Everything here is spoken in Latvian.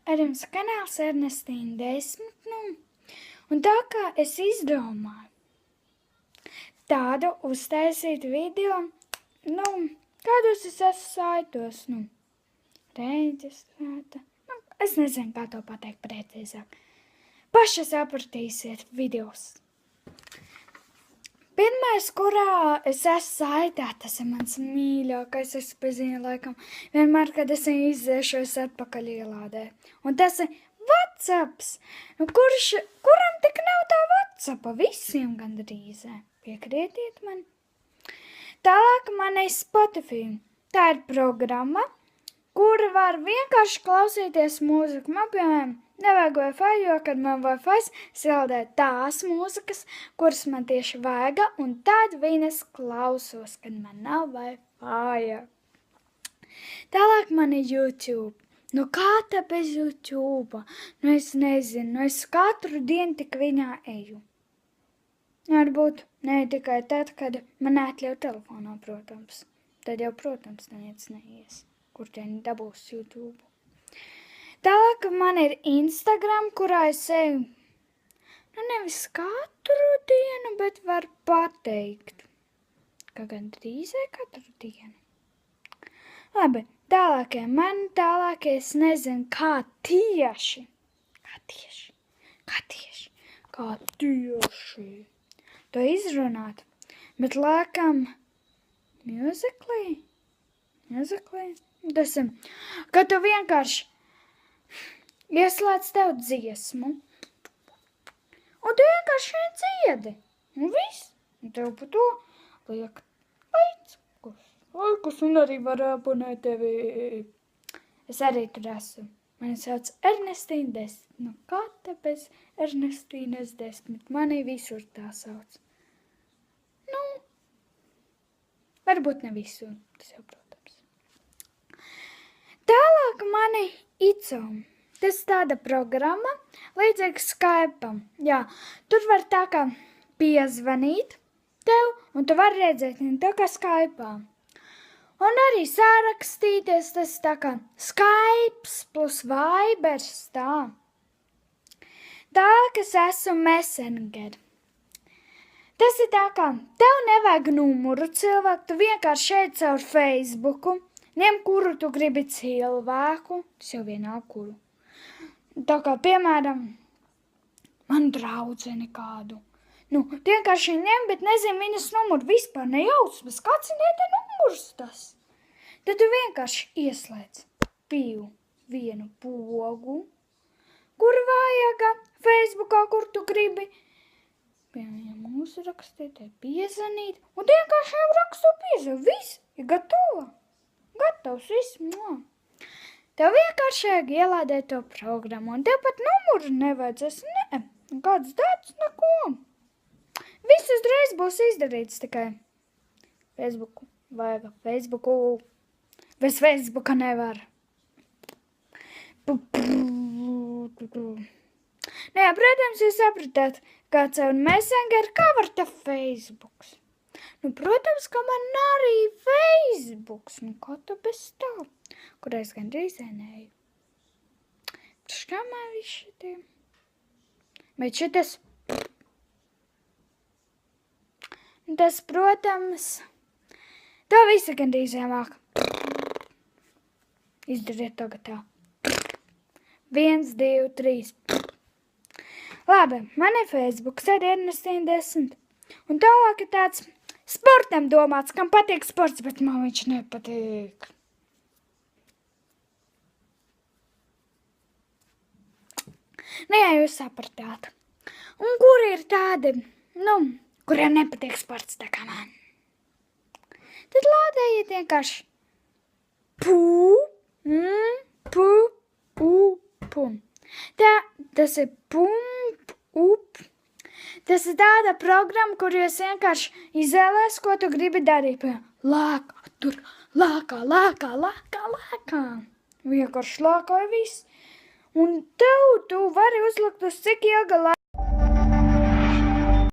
ar jums kanāls Ernestīna 10, un tā kā es izdomāju tādu uztaisīt video, kādos es esmu saitos, reģistrēta, es nezinu, kā to pateikt precīzāk. Paši sapratīsiet videos. Pirmais, kurā es esmu saitā, tas ir mans mīļākais, es pazinu laikam, vienmēr, kad es iziešu, es atpakaļ ielādēju. Un tas ir WhatsApps. Kuram tik nav tā WhatsAppa? Visiem gandrīzē. Piekrietiet man. Tālāk man ir Spotify. Tā ir programma, kura var vienkārši klausīties mūziku. Man, piemēram, nevajag Wi-Fi, jo, kad man Wi-Fi saldē tās mūzikas, kuras man tieši vajag, un tad viņas klausos, kad man nav Wi-Fi. Tālāk man ir YouTube. Kā tā bez YouTube? Es nezinu, es katru dienu tik viņā eju. Varbūt ne tikai tad, kad man atļauj telefonā, protams. Tad jau, protams, neviens neies, kur te dabūs YouTube. Tālāk man ir Instagram, kurā es eju, nevis katru dienu, bet var pateikt, ka gandrīzē katru dienu. Labi, tālākie es nezinu, kā tieši to izrunāt, bet laikam Musical.ly, tas ir, ka tu vienkārši ieslēdz tev dziesmu, un tu vienkārši dziedi, un viss, un tev pa to liek laikus, un arī var abonēt tevi. Es arī tur esmu. Mani sauc Ernestīna 10. Kā tāpēc Ernestīnas 10? Mani visur tā sauc. Varbūt ne visur, tas jau, protams. Tālāk mani ICO. Tas tāda programma, līdzīga Skype'am. Jā, tur var tā kā piezvanīt tev, un tu vari redzēt viņu tā kā Skype'ā. Un arī sārakstīties, tas tā kā Skype's plus Vibers, tā. Tā, kas esmu Messenger. Tas ir tā kā, tev nevajag numuru cilvēku, tu vienkārši šeit caur Facebooku, ņem kuru tu gribi cilvēku, tas jau vienalga kuru. Tā kā, piemēram, man draudzeni kādu. Vienkārši ņem, bet nezinu viņas numuru, vispār nejausmas, kāds ir te numurs tas. Tad tu vienkārši ieslēdz vienu pogu, kur vajag Facebookā, kur tu gribi. Piemēram, uzrakstīt, piezvanīt, un vienkārši jau rakstu piezvanīt. Viss ir gatavs, viss. Tev vienkārši vajag ielādēt to programmu, un tev pat numuru nevajadzēs, kāds datus, neko. Viss uzreiz būs izdarīts tikai Facebooku. Vajag Facebooku, bez Facebooka nevar. Jā, protams, jūs sapratāt, kāds ir Messenger, kā var te Facebooks. Protams, ka man arī Facebooks, kā tu bez tā, kur es gandrīz neju. Kā man viss šitiem? Bet šitas, tas, protams, to visu gandrīz māk. Izdariet tagad tā. 1, 2, 3. Labi, man ir Facebooks ar Ernestīna 10. Un tālāk ir tāds sportam domāts, kam patīk sports, bet man viņš nepatīk. Jā, jūs sapratāt. Un kuri ir tādi, kuriem nepatīk sports tā kā man? Tad lādējiet vienkārši Tas ir Tas ir tāda programma, kur jūs vienkārši izvēlēs, ko tu gribi darīt. Lākā. Vienkārši lākā viss. Un tu vari uzlikt uz cik ilga laika.